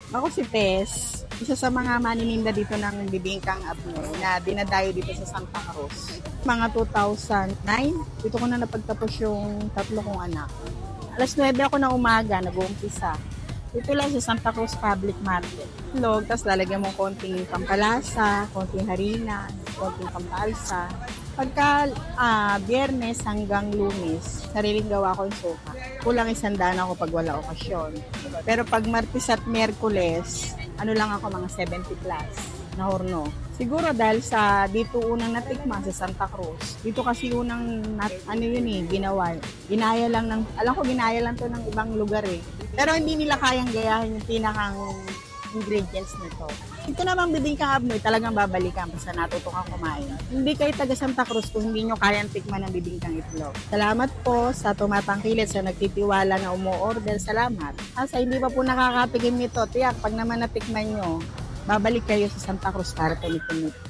Ako si Tess, isa sa mga manininda dito ng Bibingkang Abnoy na dinadayo dito sa Santa Cruz. Mga 2009, dito ko na napagtapos yung tatlo kong anak. Alas 9 ako ng umaga, nag-uumpisa. Dito lang sa Santa Cruz Public Market. Log, tapos lalagyan mo konting pampalasa, konting harina, konting pampalsa. Pagka biyernes hanggang lunes, sariling gawa ko yung suka. Kulang 100 ako pag wala okasyon. Pero pag Martes at Miyerkules, ano lang ako mga 70 plus na horno. Siguro dahil sa dito unang natikma sa Santa Cruz. Dito kasi unang ano yun ginawa. Ginaya lang ng alam ko ginaya lang to ng ibang lugar eh. Pero hindi nila kayang gayahin yung pinakang ingredients nito. Ito namang bibingkang abnoy, talagang babalikan basta natuto kang kumain. Hindi kayo taga Santa Cruz kung hindi nyo kayang tikman ng bibingkang itlog. Salamat po sa tumatangkilit, sa nagtitiwala na umu-order. Salamat. Sa hindi pa po nakakatikim nito, tiyak, pag naman natikman nyo, babalik kayo sa Santa Cruz para tumikim nito.